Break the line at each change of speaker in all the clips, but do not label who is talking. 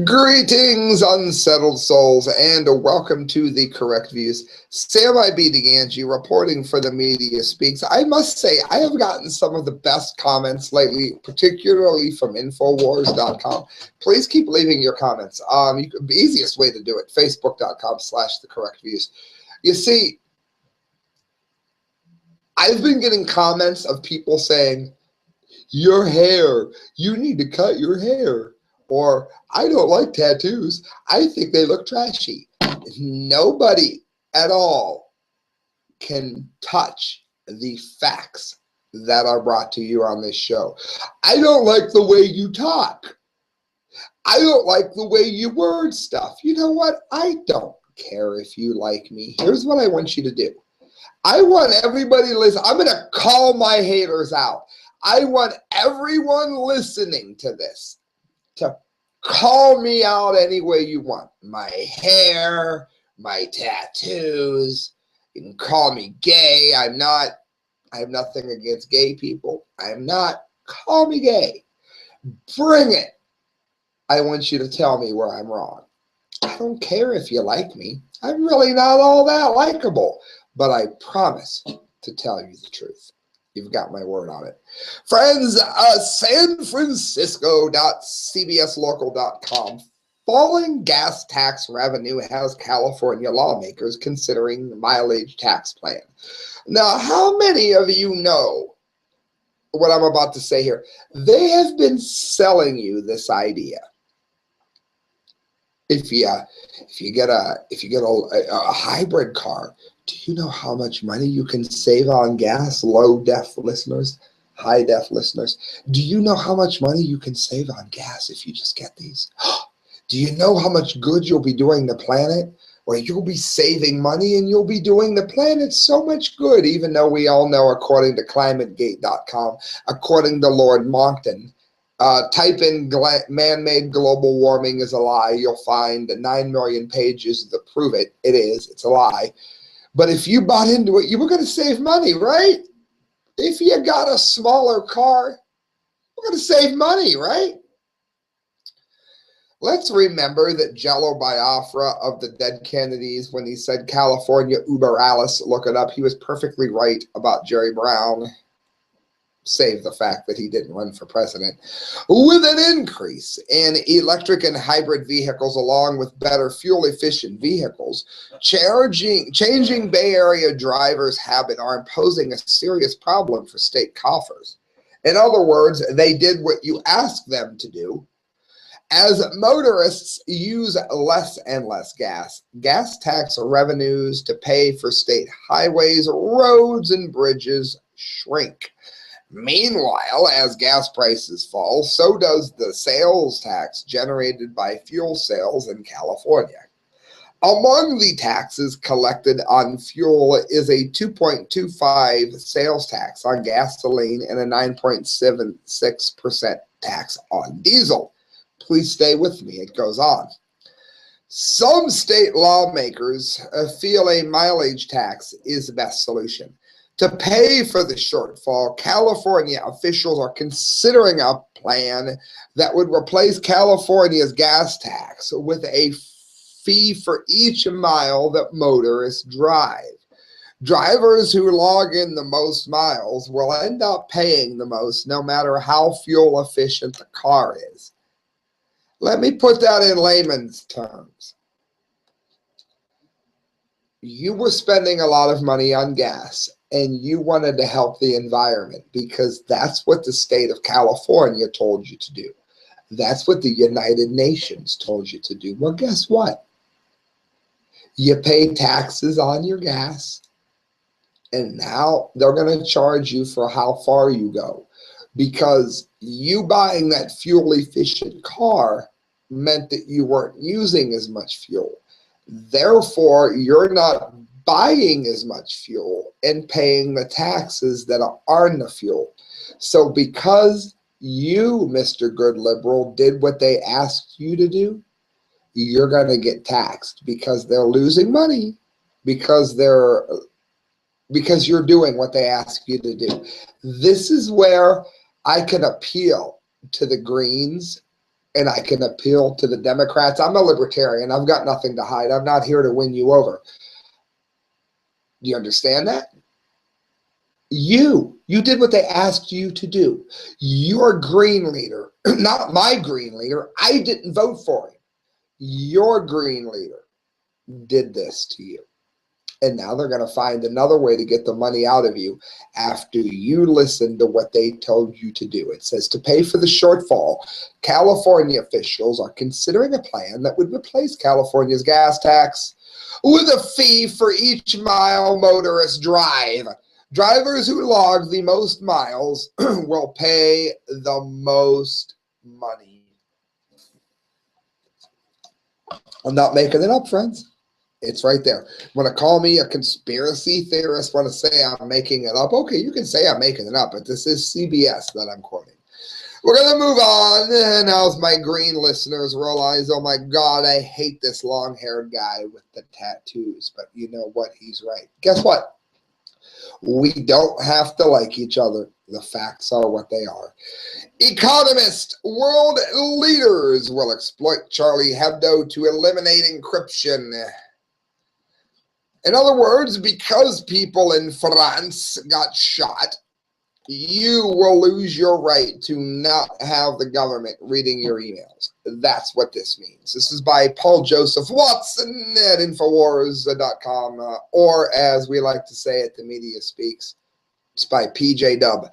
Greetings, unsettled souls, and welcome to the Correct Views. Sam Di Gangi reporting for the Media Speaks. I must say, I have gotten some of the best comments lately, particularly from Infowars.com. Please keep leaving your comments. The easiest way to do it, Facebook.com/The Correct Views. You see, I've been getting comments of people saying, your hair, you need to cut your hair. Or, I don't like tattoos. I think they look trashy. Nobody at all can touch the facts that are brought to you on this show. I don't like the way you talk. I don't like the way you word stuff. You know what? I don't care if you like me. Here's what I want you to do. I want everybody to listen. I'm going to call my haters out. I want everyone listening to this to call me out any way you want. My hair, my tattoos. You can call me gay. I have nothing against gay people. I'm not. Call me gay. Bring it. I want you to tell me where I'm wrong. I don't care if you like me. I'm really not all that likable. But I promise to tell you the truth. You've got my word on it. Friends, sanfrancisco.cbslocal.com. Falling gas tax revenue has California lawmakers considering the mileage tax plan. Now, how many of you know what I'm about to say here? They have been selling you this idea. If you get a hybrid car, do you know how much money you can save on gas? Low def listeners, high def listeners. Do you know how much money you can save on gas if you just get these? Do you know how much good you'll be doing the planet? Well, you'll be saving money and you'll be doing the planet so much good, even though we all know, according to climategate.com, according to Lord Monckton, type in man-made global warming is a lie. You'll find 9 million pages that prove it. It is. It's a lie. But if you bought into it, you were going to save money, right? If you got a smaller car, we're going to save money, right? Let's remember that Jello Biafra of the Dead Kennedys, when he said California Uber Alice, look it up, he was perfectly right about Jerry Brown. Save the fact that he didn't run for president. With an increase in electric and hybrid vehicles along with better fuel-efficient vehicles, changing Bay Area drivers' habit are imposing a serious problem for state coffers. In other words, they did what you asked them to do. As motorists use less and less gas tax revenues to pay for state highways, roads, and bridges shrink. Meanwhile, as gas prices fall, so does the sales tax generated by fuel sales in California. Among the taxes collected on fuel is a 2.25% sales tax on gasoline and a 9.76% tax on diesel. Please stay with me, it goes on. Some state lawmakers feel a mileage tax is the best solution. To pay for the shortfall, California officials are considering a plan that would replace California's gas tax with a fee for each mile that motorists drive. Drivers who log in the most miles will end up paying the most no matter how fuel efficient the car is. Let me put that in layman's terms. You were spending a lot of money on gas and you wanted to help the environment because that's what the state of California told you to do. That's what the United Nations told you to do. Well, guess what? You pay taxes on your gas, and now they're going to charge you for how far you go because you buying that fuel-efficient car meant that you weren't using as much fuel. Therefore, you're not buying as much fuel and paying the taxes that are on the fuel. So because you, Mr. Good Liberal, did what they asked you to do, you're going to get taxed because they're losing money because you're doing what they ask you to do. This is where I can appeal to the Greens and I can appeal to the Democrats. I'm a libertarian. I've got nothing to hide. I'm not here to win you over. Do you understand that? You did what they asked you to do. Your green leader, not my green leader, I didn't vote for him. Your green leader did this to you. And now they're going to find another way to get the money out of you after you listen to what they told you to do. It says to pay for the shortfall, California officials are considering a plan that would replace California's gas tax with a fee for each mile motorists drive. Drivers who log the most miles will pay the most money. I'm not making it up, friends. It's right there. Want to call me a conspiracy theorist? Want to say I'm making it up? Okay, you can say I'm making it up, but this is CBS that I'm quoting. We're going to move on. And now as my green listeners realize, oh my God, I hate this long-haired guy with the tattoos. But you know what? He's right. Guess what? We don't have to like each other. The facts are what they are. Economist, world leaders will exploit Charlie Hebdo to eliminate encryption. In other words, because people in France got shot, you will lose your right to not have the government reading your emails. That's what this means. This is by Paul Joseph Watson at Infowars.com, or as we like to say it, the media speaks, it's by PJ Dub.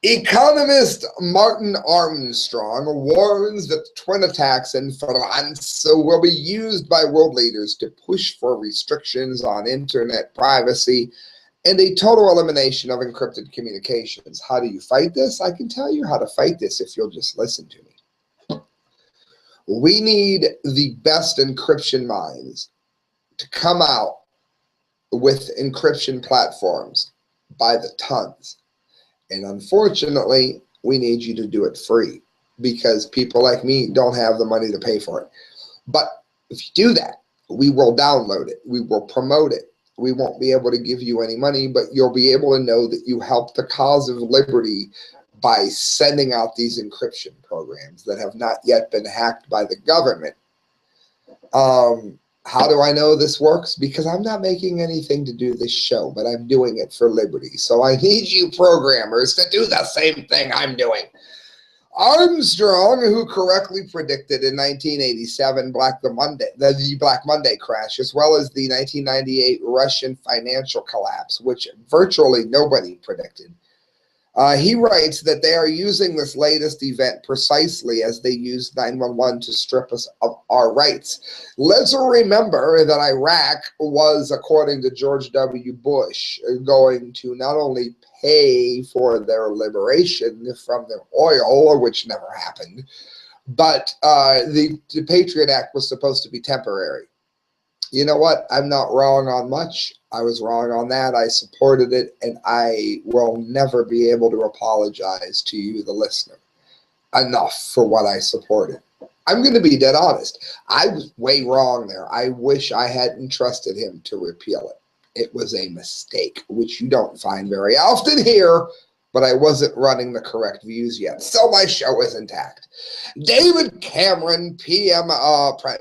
Economist Martin Armstrong warns that twin attacks in France will be used by world leaders to push for restrictions on internet privacy and a total elimination of encrypted communications. How do you fight this? I can tell you how to fight this if you'll just listen to me. We need the best encryption minds to come out with encryption platforms by the tons. And unfortunately, we need you to do it free because people like me don't have the money to pay for it. But if you do that, we will download it. We will promote it. We won't be able to give you any money, but you'll be able to know that you helped the cause of liberty by sending out these encryption programs that have not yet been hacked by the government. How do I know this works? Because I'm not making anything to do this show, but I'm doing it for liberty. So I need you programmers to do the same thing I'm doing. Armstrong, who correctly predicted in 1987 the Black Monday crash, as well as the 1998 Russian financial collapse, which virtually nobody predicted. He writes that they are using this latest event precisely as they used 9/11 to strip us of our rights. Let's remember that Iraq was, according to George W. Bush, going to not only pay for their liberation from their oil, which never happened, but the Patriot Act was supposed to be temporary. You know what? I'm not wrong on much. I was wrong on that. I supported it, and I will never be able to apologize to you, the listener, enough for what I supported. I'm going to be dead honest. I was way wrong there. I wish I hadn't trusted him to repeal it. It was a mistake, which you don't find very often here, but I wasn't running the correct views yet, so my show is intact. David Cameron,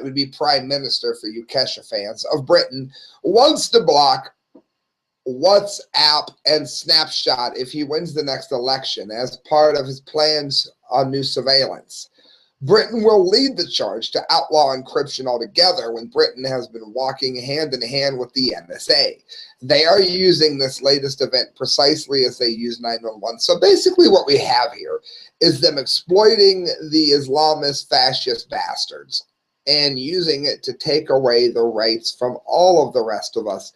would be Prime Minister for you Kesha fans, of Britain, wants to block WhatsApp and Snapshot if he wins the next election as part of his plans on new surveillance. Britain will lead the charge to outlaw encryption altogether when Britain has been walking hand in hand with the NSA. They are using this latest event precisely as they used 9/11. So basically what we have here is them exploiting the Islamist fascist bastards and using it to take away the rights from all of the rest of us.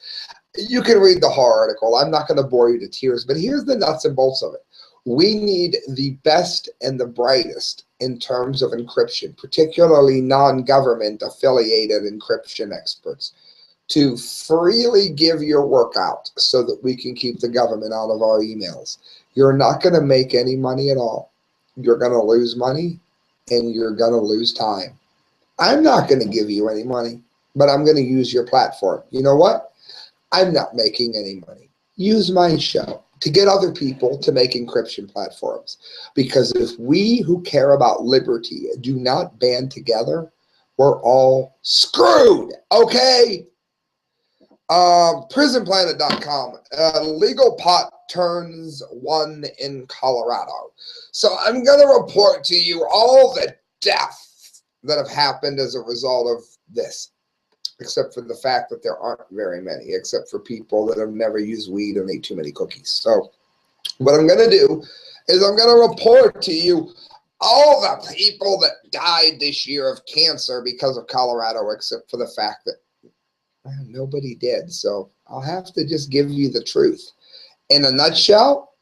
You can read the whole article. I'm not going to bore you to tears, but here's the nuts and bolts of it. We need the best and the brightest in terms of encryption, particularly non-government affiliated encryption experts, to freely give your work out so that we can keep the government out of our emails. You're not going to make any money at all. You're going to lose money and you're going to lose time. I'm not going to give you any money, but I'm going to use your platform. You know what? I'm not making any money. Use my show. to get other people to make encryption platforms. Because if we who care about liberty do not band together, we're all screwed, okay? Prisonplanet.com, legal pot turns one in Colorado. So I'm going to report to you all the deaths that have happened as a result of this, except for the fact that there aren't very many, except for people that have never used weed and ate too many cookies. So what I'm going to do is I'm going to report to you all the people that died this year of cancer because of Colorado, except for the fact that nobody did. So I'll have to just give you the truth. In a nutshell,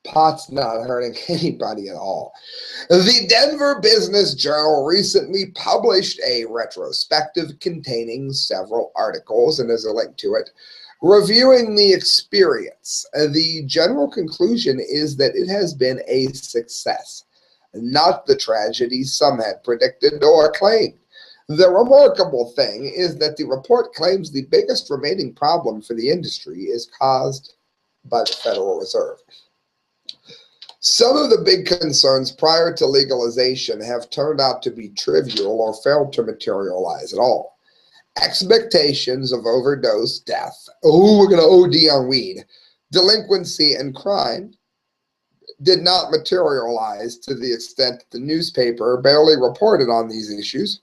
pot's not hurting anybody at all. The Denver Business Journal recently published a retrospective containing several articles, and there's a link to it, reviewing the experience. The general conclusion is that it has been a success, not the tragedy some had predicted or claimed. The remarkable thing is that the report claims the biggest remaining problem for the industry is caused by the Federal Reserve. Some of the big concerns prior to legalization have turned out to be trivial or failed to materialize at all. Expectations of overdose, death, we're going to OD on weed, delinquency, and crime did not materialize to the extent that the newspaper barely reported on these issues.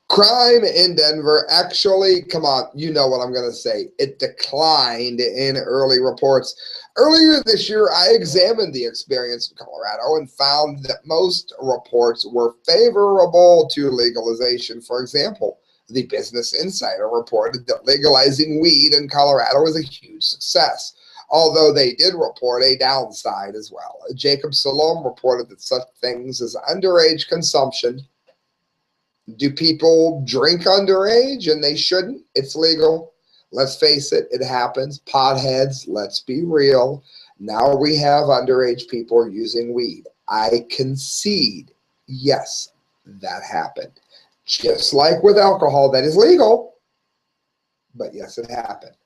Crime in Denver actually, come on, you know what I'm going to say, it declined in early reports. Earlier this year, I examined the experience in Colorado and found that most reports were favorable to legalization. For example, the Business Insider reported that legalizing weed in Colorado is a huge success, although they did report a downside as well. Jacob Salom reported that such things as underage consumption. Do people drink underage and they shouldn't? It's legal. Let's face it, it happens. Potheads, let's be real. Now we have underage people using weed. I concede, yes, that happened. Just like with alcohol, that is legal, but yes, it happened.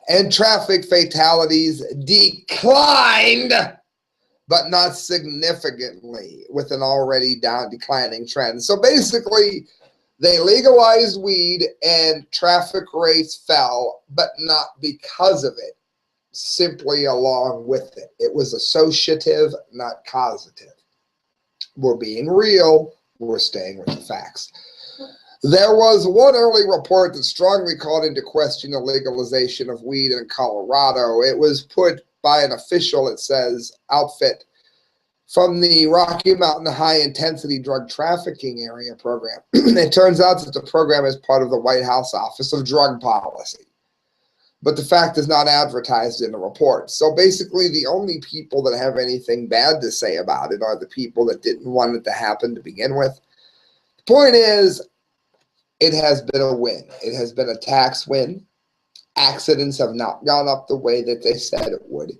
And traffic fatalities declined, but not significantly, with an already declining trend. So basically, they legalized weed and traffic rates fell, but not because of it, simply along with it. It was associative, not causative. We're being real. We're staying with the facts. There was one early report that strongly called into question the legalization of weed in Colorado. It was put by an official, it says, outfit from the Rocky Mountain High Intensity Drug Trafficking Area program. It turns out that the program is part of the White House Office of Drug Policy, but the fact is not advertised in the report. So basically, the only people that have anything bad to say about it are the people that didn't want it to happen to begin with. The point is, it has been a win. It has been a tax win. Accidents have not gone up the way that they said it would.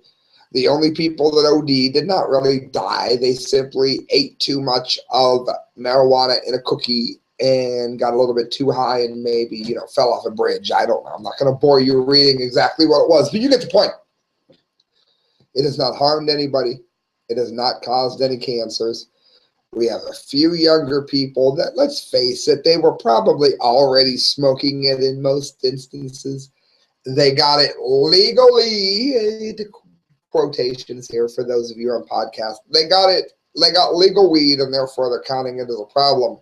The only people that OD did not really die. They simply ate too much of marijuana in a cookie and got a little bit too high and maybe, fell off a bridge. I don't know. I'm not going to bore you reading exactly what it was, but you get the point. It has not harmed anybody. It has not caused any cancers. We have a few younger people that, let's face it, they were probably already smoking it in most instances. They got it legally, quotations here for those of you on podcast. They got legal weed, and therefore they're counting it as a problem.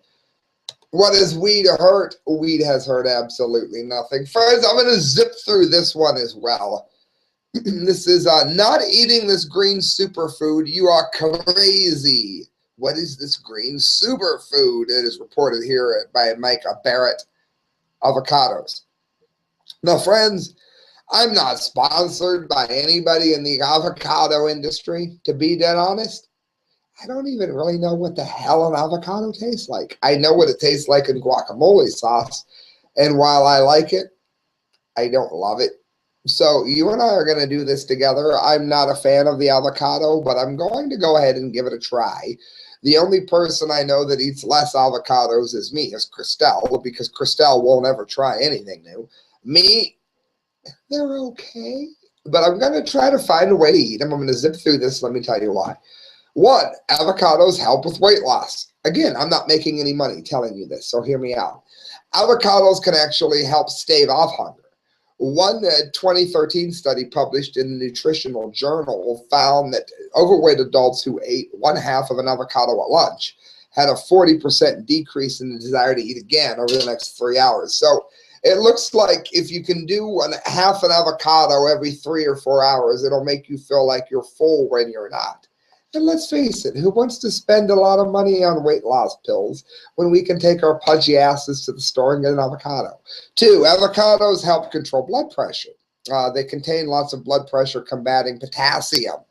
What has weed hurt? Weed has hurt absolutely nothing. Friends, I'm going to zip through this one as well. This is not eating this green superfood. You are crazy. What is this green superfood? It is reported here by Micah Barrett. Avocados. Now, friends, I'm not sponsored by anybody in the avocado industry, to be dead honest. I don't even really know what the hell an avocado tastes like. I know what it tastes like in guacamole sauce, and while I like it, I don't love it. So you and I are going to do this together. I'm not a fan of the avocado, but I'm going to go ahead and give it a try. The only person I know that eats less avocados is me, is Christelle, because Christelle won't ever try anything new. Me, they're okay. but I'm going to try to find a way to eat them. I'm going to zip through this. Let me tell you why. One, avocados help with weight loss. Again, I'm not making any money telling you this, so hear me out. Avocados can actually help stave off hunger. One 2013 study published in the Nutritional Journal found that overweight adults who ate one half of an avocado at lunch had a 40% decrease in the desire to eat again over the next 3 hours. So it looks like if you can do half an avocado every 3 or 4 hours, it'll make you feel like you're full when you're not. And let's face it, who wants to spend a lot of money on weight loss pills when we can take our pudgy asses to the store and get an avocado? Two, avocados help control blood pressure. They contain lots of blood pressure combating potassium,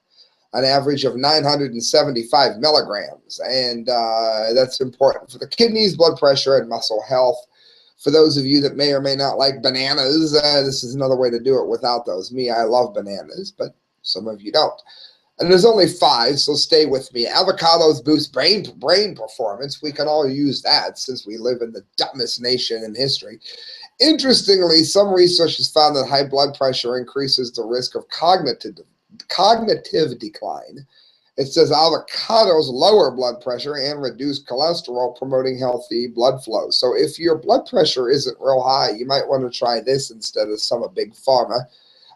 an average of 975 milligrams. And that's important for the kidneys, blood pressure, and muscle health. For those of you that may or may not like bananas, this is another way to do it without those. Me, I love bananas, but some of you don't. And there's only 5, so stay with me. Avocados boost brain performance. We can all use that since we live in the dumbest nation in history. Interestingly, some research has found that high blood pressure increases the risk of cognitive decline. It says avocados lower blood pressure and reduce cholesterol, promoting healthy blood flow. So if your blood pressure isn't real high, you might want to try this instead of some big pharma.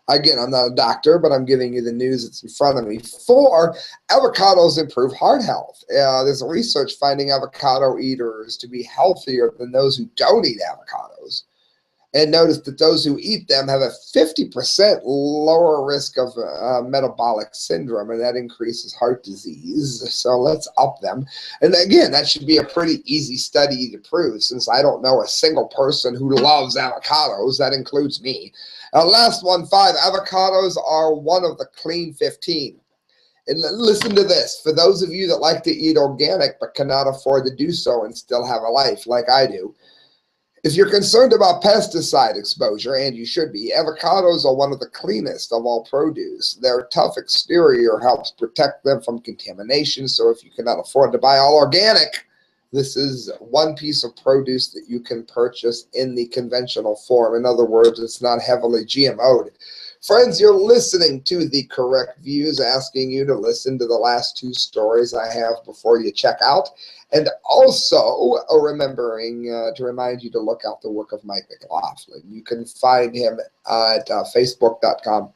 Again, I'm not a doctor, but I'm giving you the news that's in front of me. 4, avocados improve heart health. There's research finding avocado eaters to be healthier than those who don't eat avocados. And notice that those who eat them have a 50% lower risk of metabolic syndrome, and that increases heart disease. So let's up them. And again, that should be a pretty easy study to prove, since I don't know a single person who loves avocados. That includes me. Last one, 5, avocados are one of the clean 15. And listen to this. For those of you that like to eat organic but cannot afford to do so and still have a life like I do, if you're concerned about pesticide exposure, and you should be, avocados are one of the cleanest of all produce. Their tough exterior helps protect them from contamination, so if you cannot afford to buy all organic, this is one piece of produce that you can purchase in the conventional form. In other words, it's not heavily GMO'd. Friends, you're listening to The Correct Views, asking you to listen to the last 2 stories I have before you check out. And also remembering to remind you to look out the work of Mike McLaughlin. You can find him at Facebook.com.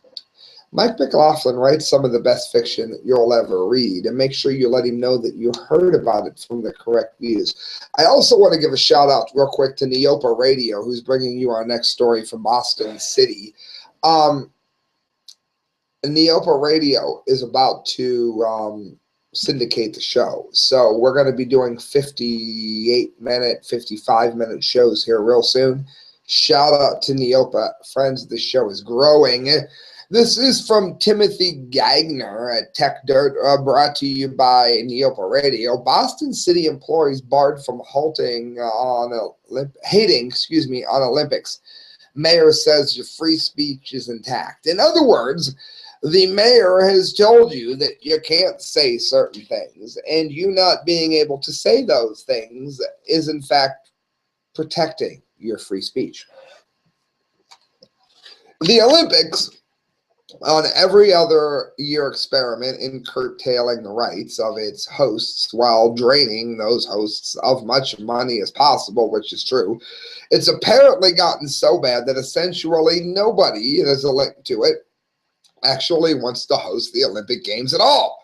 Mike McLaughlin writes some of the best fiction that you'll ever read, and make sure you let him know that you heard about it from The Correct Views. I also want to give a shout out real quick to Neopa Radio, who's bringing you our next story from Boston City. Neopa Radio is about to syndicate the show. So we're going to be doing 58-minute, 55-minute shows here real soon. Shout out to Neopa. Friends, this show is growing. This is from Timothy Gagner at Tech Dirt, brought to you by Neopa Radio. Boston City employees barred from hating on Olympics. Mayor says your free speech is intact. In other words, the mayor has told you that you can't say certain things, and you not being able to say those things is, in fact, protecting your free speech. The Olympics, on every other year experiment in curtailing the rights of its hosts while draining those hosts of much money as possible, which is true, it's apparently gotten so bad that essentially nobody that is linked to it actually wants to host the Olympic Games at all.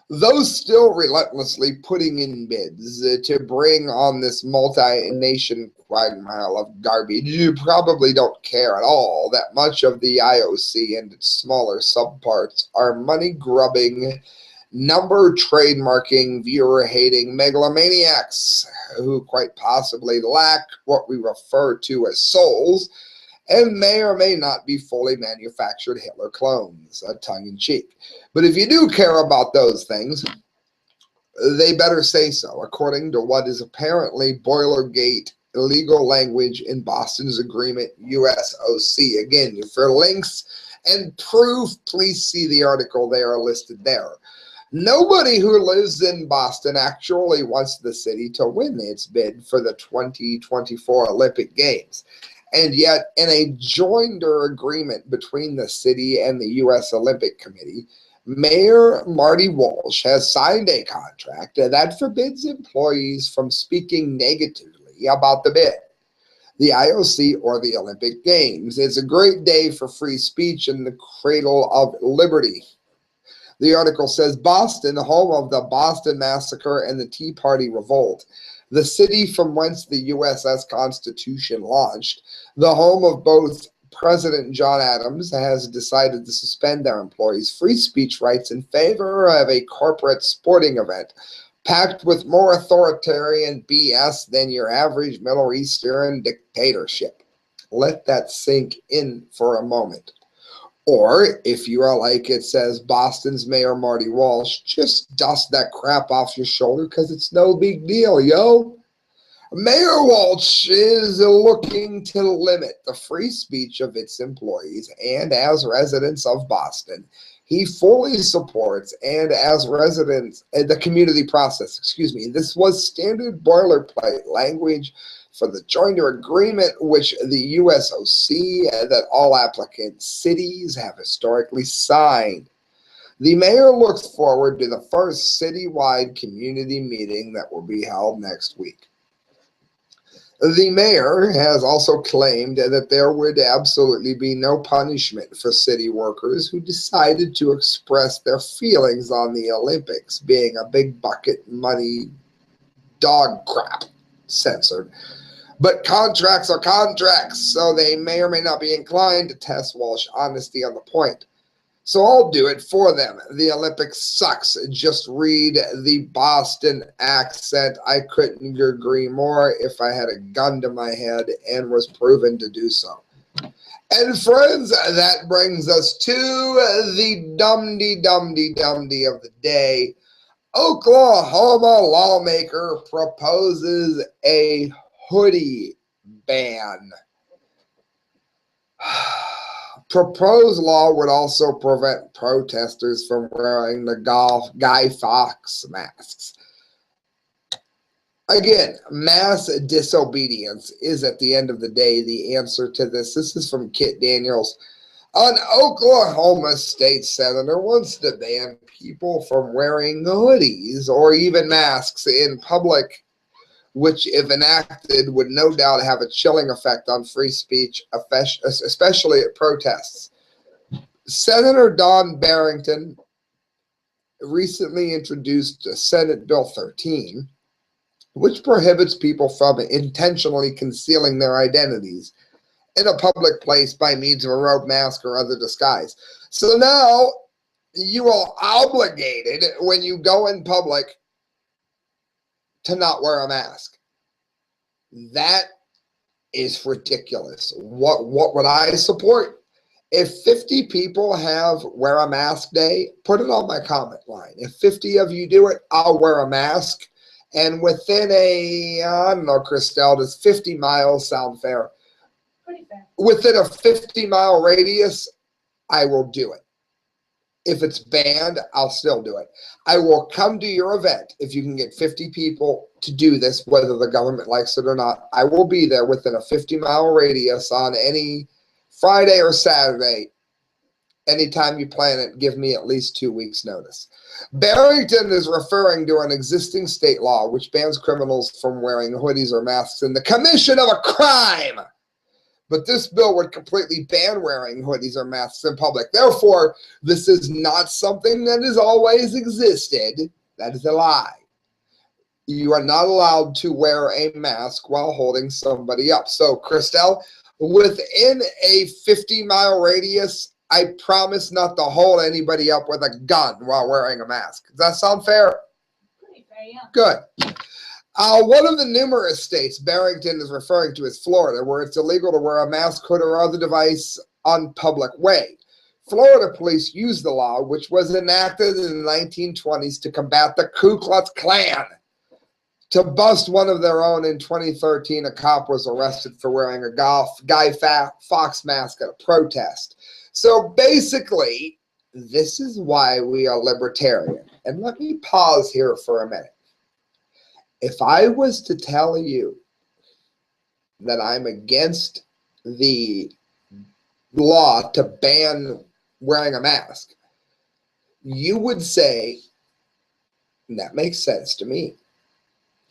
Those still relentlessly putting in bids to bring on this multi-nation quagmire of garbage, you probably don't care at all that much of the IOC and its smaller subparts are money-grubbing, number-trademarking, viewer-hating megalomaniacs who quite possibly lack what we refer to as souls, and may or may not be fully manufactured Hitler clones, tongue-in-cheek. But if you do care about those things, they better say so, according to what is apparently boilergate illegal language in Boston's agreement, USOC. Again, for links and proof, please see the article. They are listed there. Nobody who lives in Boston actually wants the city to win its bid for the 2024 Olympic Games. And yet, in a joinder agreement between the city and the U.S. Olympic Committee, Mayor Marty Walsh has signed a contract that forbids employees from speaking negatively about the bid, the IOC, or the Olympic Games. It's a great day for free speech in the cradle of liberty. The article says Boston, home of the Boston Massacre and the Tea Party Revolt, the city from whence the USS Constitution launched, the home of both President John Adams, has decided to suspend their employees' free speech rights in favor of a corporate sporting event packed with more authoritarian BS than your average Middle Eastern dictatorship. Let that sink in for a moment. Or, if you are like it says Boston's Mayor Marty Walsh, just dust that crap off your shoulder because it's no big deal, yo. Mayor Walsh is looking to limit the free speech of its employees, and as residents of Boston, he fully supports, and as residents, the community process, this was standard boilerplate language for the joinder agreement, which the USOC that all applicant cities have historically signed. The mayor looks forward to the first citywide community meeting that will be held next week. The mayor has also claimed that there would absolutely be no punishment for city workers who decided to express their feelings on the Olympics being a big bucket money dog crap, censored. But contracts are contracts, so they may or may not be inclined to test Walsh's honesty on the point. So I'll do it for them. The Olympics sucks. Just read the Boston accent. I couldn't agree more if I had a gun to my head and was proven to do so. And friends, that brings us to the dumdy of the day. Oklahoma lawmaker proposes a hoodie ban. Proposed law would also prevent protesters from wearing the Guy Fawkes masks. Again, mass disobedience is at the end of the day the answer to this. This is from Kit Daniels. An Oklahoma state senator wants to ban people from wearing hoodies or even masks in public, which, if enacted, would no doubt have a chilling effect on free speech, especially at protests. Senator Don Barrington recently introduced Senate Bill 13, which prohibits people from intentionally concealing their identities in a public place by means of a robe, mask, or other disguise. So now you are obligated when you go in public to not wear a mask. That is ridiculous. What would I support? If 50 people have wear a mask day, put it on my comment line. If 50 of you do it, I'll wear a mask. And within I don't know, Christelle, does 50 miles sound fair?
Pretty fair.
Within a 50-mile radius, I will do it. If it's banned, I'll still do it. I will come to your event if you can get 50 people to do this, whether the government likes it or not. I will be there within a 50-mile radius on any Friday or Saturday. Anytime you plan it, give me at least 2 weeks' notice. Barrington is referring to an existing state law which bans criminals from wearing hoodies or masks in the commission of a crime. But this bill would completely ban wearing hoodies or masks in public. Therefore, this is not something that has always existed. That is a lie. You are not allowed to wear a mask while holding somebody up. So, Christelle, within a 50-mile radius, I promise not to hold anybody up with a gun while wearing a mask. Does that sound fair?
Pretty fair, yeah.
Good. One of the numerous states Barrington is referring to is Florida, where it's illegal to wear a mask, hood, or other device on public way. Florida police used the law, which was enacted in the 1920s to combat the Ku Klux Klan. To bust one of their own in 2013, a cop was arrested for wearing a Guy Fawkes mask at a protest. So basically, this is why we are libertarian. And let me pause here for a minute. If I was to tell you that I'm against the law to ban wearing a mask, you would say, that makes sense to me.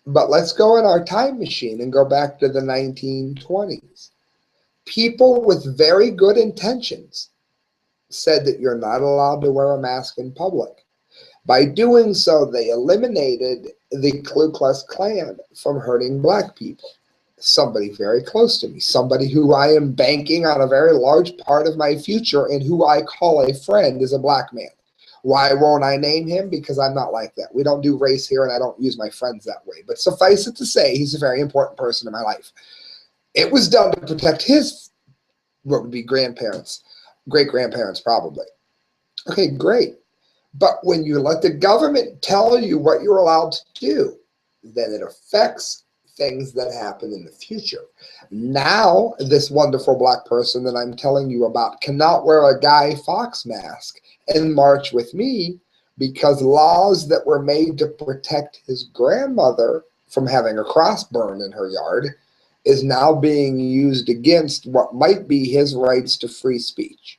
But let's go in our time machine and go back to the 1920s. People with very good intentions said that you're not allowed to wear a mask in public. By doing so, they eliminated the Ku Klux Klan from hurting black people. Somebody very close to me, somebody who I am banking on a very large part of my future and who I call a friend, is a black man. Why won't I name him? Because I'm not like that. We don't do race here, and I don't use my friends that way. But suffice it to say, he's a very important person in my life. It was done to protect his, what would be grandparents, great-grandparents probably. Okay, great. But when you let the government tell you what you're allowed to do, then it affects things that happen in the future. Now, this wonderful black person that I'm telling you about cannot wear a Guy Fawkes mask and march with me because laws that were made to protect his grandmother from having a cross burned in her yard is now being used against what might be his rights to free speech.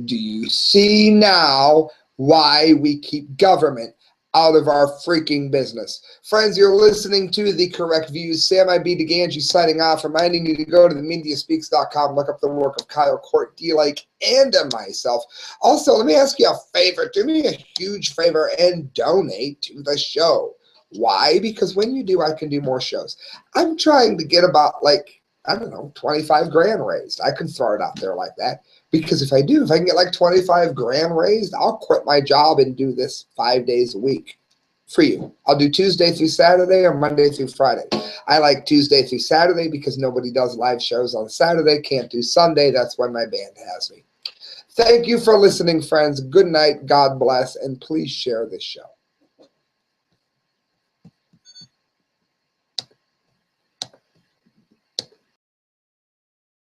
Do you see now why we keep government out of our freaking business? Friends, you're listening to The Correct Views. Sam Di Gangi signing off, reminding you to go to themediaspeaks.com, look up the work of Kyle Court, D-Like, and myself. Also, let me ask you a favor. Do me a huge favor and donate to the show. Why? Because when you do, I can do more shows. I'm trying to get about, like, I don't know, 25 grand raised. I can throw it out there like that. Because if I can get like 25 grand raised, I'll quit my job and do this 5 days a week for you. I'll do Tuesday through Saturday or Monday through Friday. I like Tuesday through Saturday because nobody does live shows on Saturday. Can't do Sunday. That's when my band has me. Thank you for listening, friends. Good night. God bless. And please share this show.